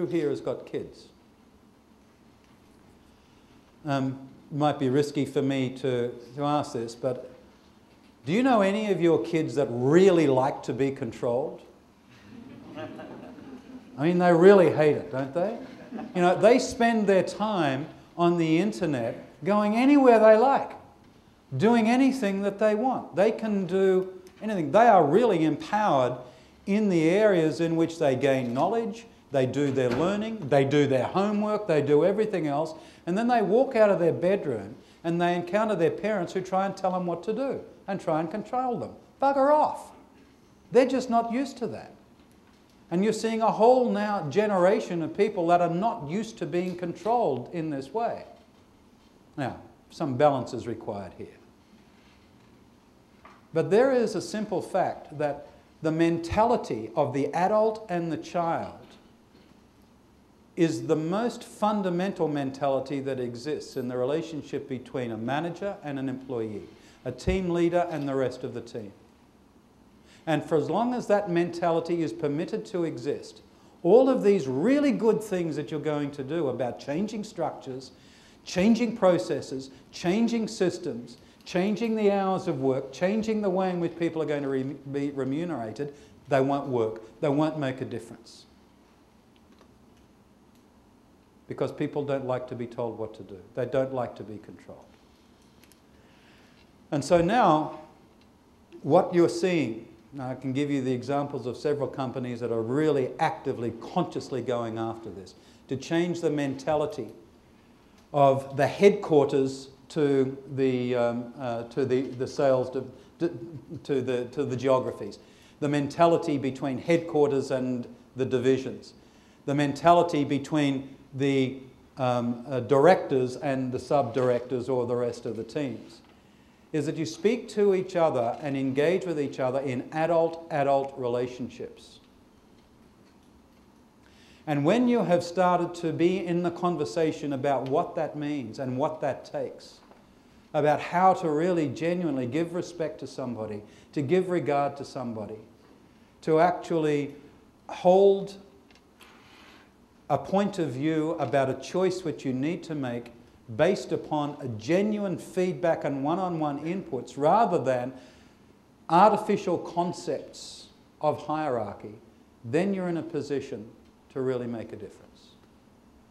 who here has got kids? Might be risky for me to ask this, but do you know any of your kids that really like to be controlled? I mean, they really hate it, don't they? You know, they spend their time on the internet going anywhere they like, doing anything that they want. They can do anything. They are really empowered in the areas in which they gain knowledge, they do their learning, they do their homework, they do everything else, and then they walk out of their bedroom and they encounter their parents who try and tell them what to do and try and control them. Bugger off. They're just not used to that. And you're seeing a whole now generation of people that are not used to being controlled in this way. Now, some balance is required here. But there is a simple fact that the mentality of the adult and the child is the most fundamental mentality that exists in the relationship between a manager and an employee, a team leader and the rest of the team. And for as long as that mentality is permitted to exist, all of these really good things that you're going to do about changing structures, changing processes, changing systems, changing the hours of work, changing the way in which people are going to be remunerated, they won't work. They won't make a difference. Because people don't like to be told what to do. They don't like to be controlled. And so now, what you're seeing, now I can give you the examples of several companies that are really actively, consciously going after this, to change the mentality of the headquarters to the sales, to the geographies, the mentality between headquarters and the divisions, the mentality between the directors and the sub-directors or the rest of the teams, is that you speak to each other and engage with each other in adult-adult relationships. And when you have started to be in the conversation about what that means and what that takes, about how to really genuinely give respect to somebody, to give regard to somebody, to actually hold a point of view about a choice which you need to make based upon a genuine feedback and one-on-one inputs rather than artificial concepts of hierarchy, then you're in a position to really make a difference.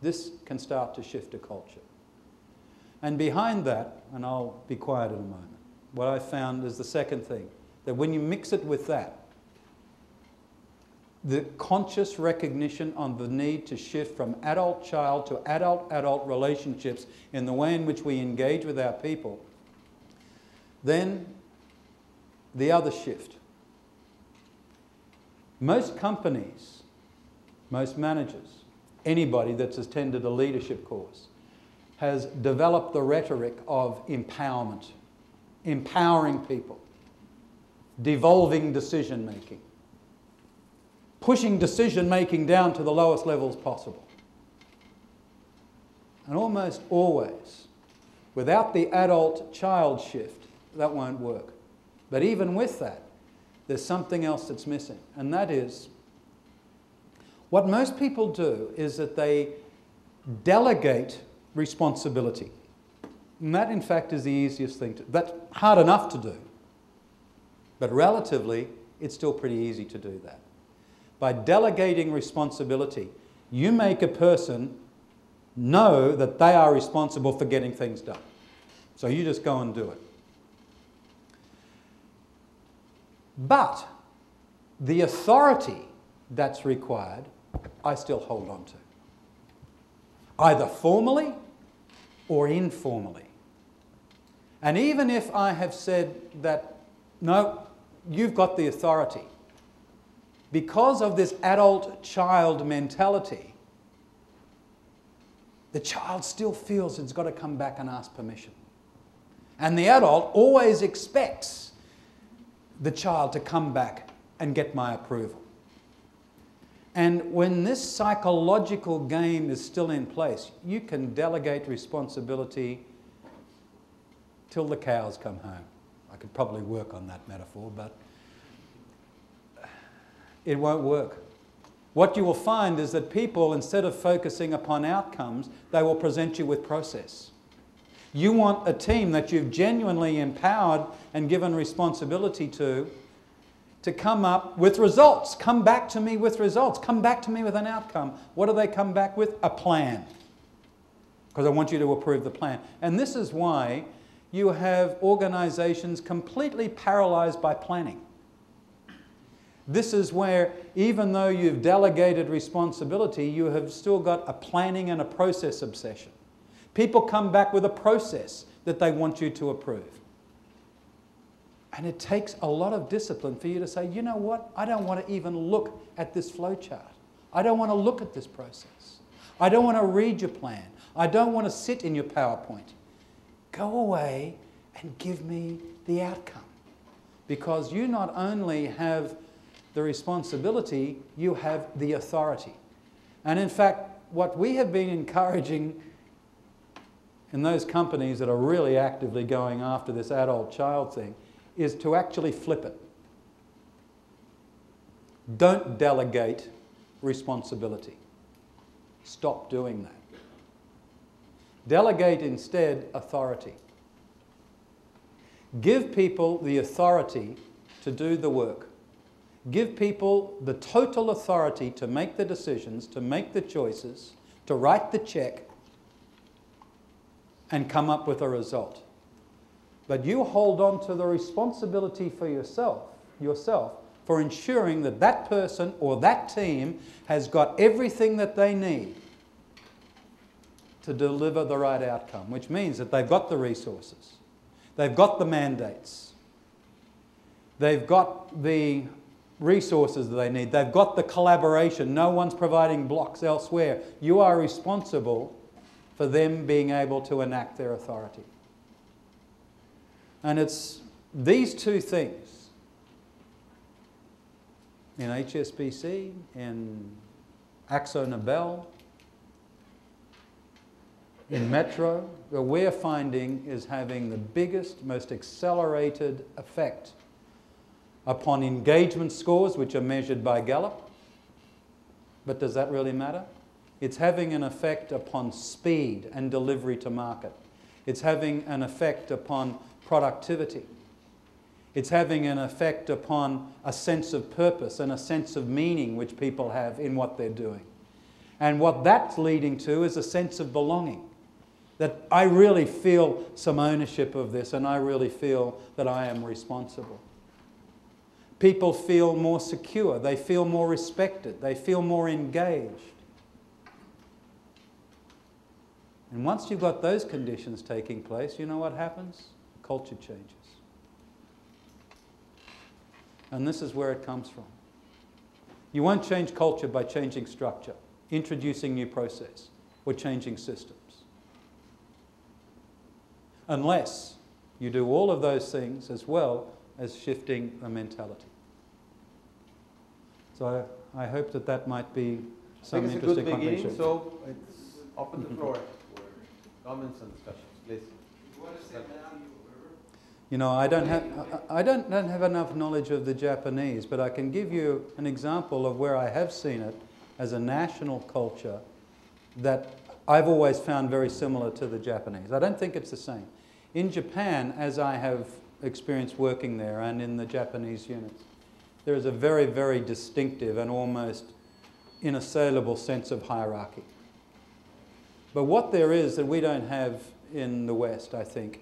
This can start to shift a culture. And behind that, and I'll be quiet in a moment, what I found is the second thing, that when you mix it with that, the conscious recognition on the need to shift from adult-child to adult-adult relationships in the way in which we engage with our people, then the other shift. Most companies, most managers, anybody that's attended a leadership course, has developed the rhetoric of empowerment, empowering people, devolving decision-making, pushing decision-making down to the lowest levels possible. And almost always, without the adult-child shift, that won't work. But even with that, there's something else that's missing, and that is, what most people do is that they delegate responsibility. And that, in fact, is the easiest thing to do. That's hard enough to do. But relatively, it's still pretty easy to do that. By delegating responsibility, you make a person know that they are responsible for getting things done. So you just go and do it. But the authority that's required, I still hold on to. Either formally or informally. And even if I have said that, no, you've got the authority, because of this adult-child mentality, the child still feels it's got to come back and ask permission. And the adult always expects the child to come back and get my approval. And when this psychological game is still in place, you can delegate responsibility till the cows come home. I could probably work on that metaphor, but it won't work. what you will find is that people, instead of focusing upon outcomes, they will present you with process. You want a team that you've genuinely empowered and given responsibility to come up with results. Come back to me with results. Come back to me with an outcome. What do they come back with? A plan. Because I want you to approve the plan. And this is why you have organizations completely paralyzed by planning. This is where, even though you've delegated responsibility, you have still got a planning and a process obsession. People come back with a process that they want you to approve. And it takes a lot of discipline for you to say, you know what, I don't want to even look at this flow chart. I don't want to look at this process. I don't want to read your plan. I don't want to sit in your PowerPoint. Go away and give me the outcome. Because you not only have the responsibility, you have the authority. And in fact, what we have been encouraging in those companies that are really actively going after this adult-child thing is to actually flip it. Don't delegate responsibility. Stop doing that. Delegate instead authority. Give people the authority to do the work. Give people the total authority to make the decisions, to make the choices, to write the check, and come up with a result. But you hold on to the responsibility for yourself for ensuring that that person or that team has got everything that they need to deliver the right outcome, which means that they've got the resources, they've got the mandates, they've got the resources that they need, they've got the collaboration, no one's providing blocks elsewhere. You are responsible for them being able to enact their authority. And it's these two things in HSBC, in Akzo Nobel, in Metro, that we're finding is having the biggest, most accelerated effect upon engagement scores, which are measured by Gallup. But does that really matter? It's having an effect upon speed and delivery to market. It's having an effect upon productivity. It's having an effect upon a sense of purpose and a sense of meaning which people have in what they're doing. And what that's leading to is a sense of belonging. That I really feel some ownership of this and I really feel that I am responsible. People feel more secure, they feel more respected, they feel more engaged. And once you've got those conditions taking place, you know what happens? Culture changes. And this is where it comes from. You won't change culture by changing structure, introducing new process, or changing systems. Unless you do all of those things as well as shifting the mentality. So I hope that that might be some interesting conversation. So it's open the floor for comments and discussions, please. You know, I don't have enough knowledge of the Japanese, but I can give you an example of where I have seen it as a national culture that I've always found very similar to the Japanese. I don't think it's the same. In Japan, as I have experienced working there and in the Japanese units, there is a very, very distinctive and almost inassailable sense of hierarchy. But what there is that we don't have in the West, I think,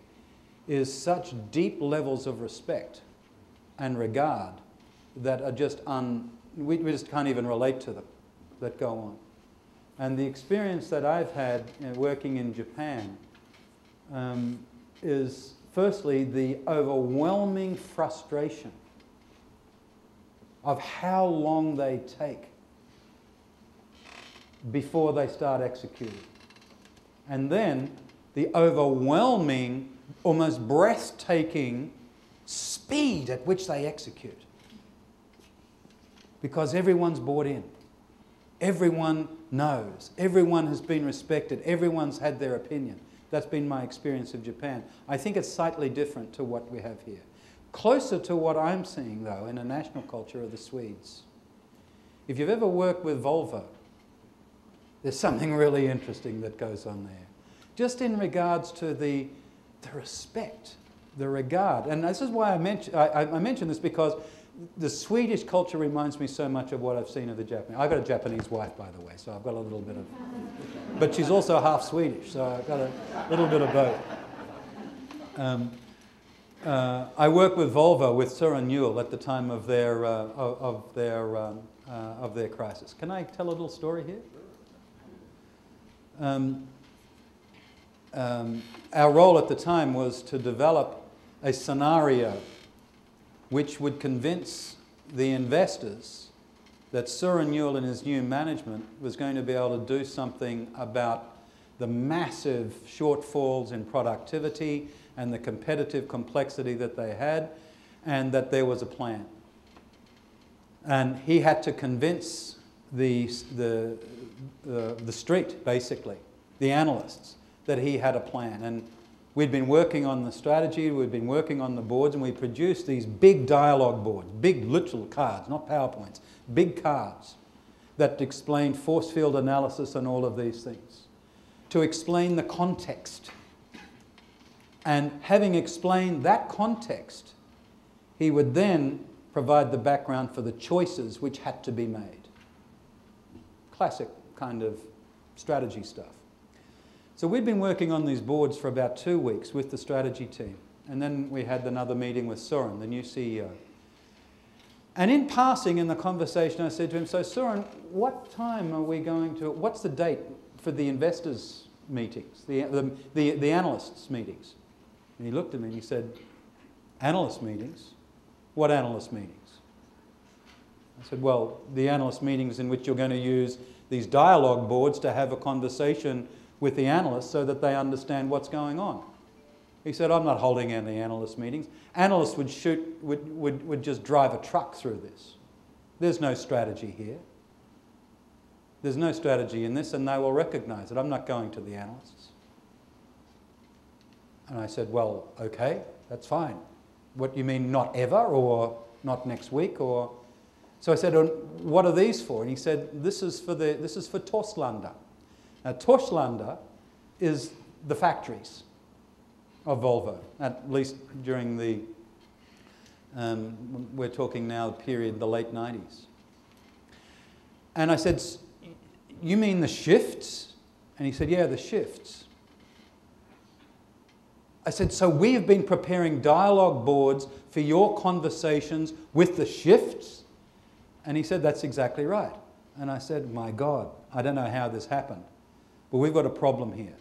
is such deep levels of respect and regard that are just we just can't even relate to them, that go on. And the experience that I've had working in Japan is firstly the overwhelming frustration of how long they take before they start executing. And then the overwhelming, almost breathtaking speed at which they execute. Because everyone's bought in. Everyone knows. Everyone has been respected. Everyone's had their opinion. That's been my experience of Japan. I think it's slightly different to what we have here. Closer to what I'm seeing, though, in a national culture are the Swedes. If you've ever worked with Volvo, there's something really interesting that goes on there. Just in regards to the respect, the regard. And this is why I mention this, because the Swedish culture reminds me so much of what I've seen of the Japanese. I've got a Japanese wife, by the way, so I've got a little bit of... But she's also half Swedish, so I've got a little bit of both. I worked with Volvo, with Søren Newell, at the time of their crisis. Can I tell a little story here? Our role at the time was to develop a scenario which would convince the investors that Søren Newell and his new management was going to be able to do something about the massive shortfalls in productivity and the competitive complexity that they had, and that there was a plan. And he had to convince the street, basically, the analysts, that he had a plan. And we'd been working on the strategy, we'd been working on the boards, and we produced these big dialogue boards, big literal cards, not PowerPoints, big cards that explained force field analysis and all of these things, to explain the context. And having explained that context, he would then provide the background for the choices which had to be made. Classic kind of strategy stuff. So we'd been working on these boards for about 2 weeks with the strategy team. And then we had another meeting with Søren, the new CEO. And in passing in the conversation, I said to him, so Søren, what time are we going to, what's the date for the investors' meetings, the analysts' meetings? And he looked at me and he said, analyst meetings? What analyst meetings? I said, well, the analyst meetings in which you're going to use these dialogue boards to have a conversation with the analysts so that they understand what's going on. He said, I'm not holding any analyst meetings. Analysts would just drive a truck through this. There's no strategy here. There's no strategy in this, and they will recognize it. I'm not going to the analysts. And I said, well, okay, that's fine. What, you mean not ever, or not next week, or... So I said, what are these for? And he said, this is for Torslanda. Now, Torslanda is the factories of Volvo, at least during the, we're talking now period, the late 90s. And I said, you mean the shifts? And he said, yeah, the shifts. I said, so we have been preparing dialogue boards for your conversations with the shifts? And he said, that's exactly right. And I said, my God, I don't know how this happened, but we've got a problem here.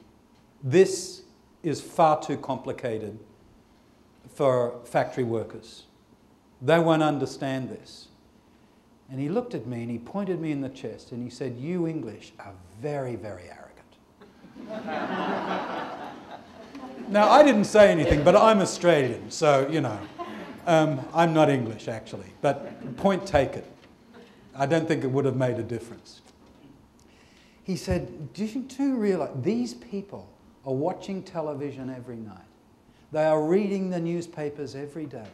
This is far too complicated for factory workers. They won't understand this. And he looked at me and he pointed me in the chest and he said, you English are very, very arrogant. Now, I didn't say anything, but I'm Australian, so, you know, I'm not English, actually. But point taken. I don't think it would have made a difference. He said, do you realize these people are watching television every night? They are reading the newspapers every day.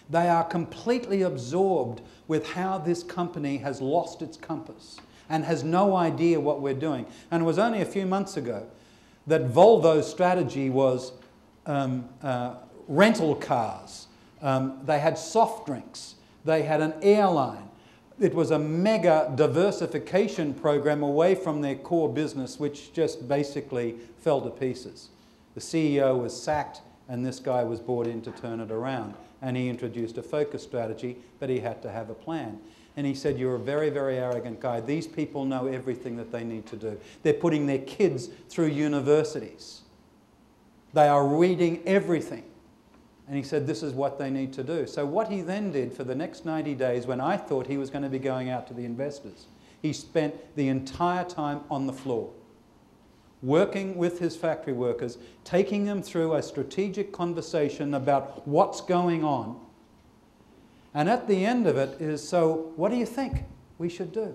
They are completely absorbed with how this company has lost its compass and has no idea what we're doing. And it was only a few months ago that Volvo's strategy was rental cars. They had soft drinks. They had an airline. It was a mega diversification program away from their core business, which just basically fell to pieces. The CEO was sacked, and this guy was brought in to turn it around. And he introduced a focus strategy, but he had to have a plan. And he said, you're a very, very arrogant guy. These people know everything that they need to do. They're putting their kids through universities. They are reading everything. And he said, this is what they need to do. So what he then did for the next 90 days, when I thought he was going to be going out to the investors, he spent the entire time on the floor, working with his factory workers, taking them through a strategic conversation about what's going on. And at the end of it is, so what do you think we should do?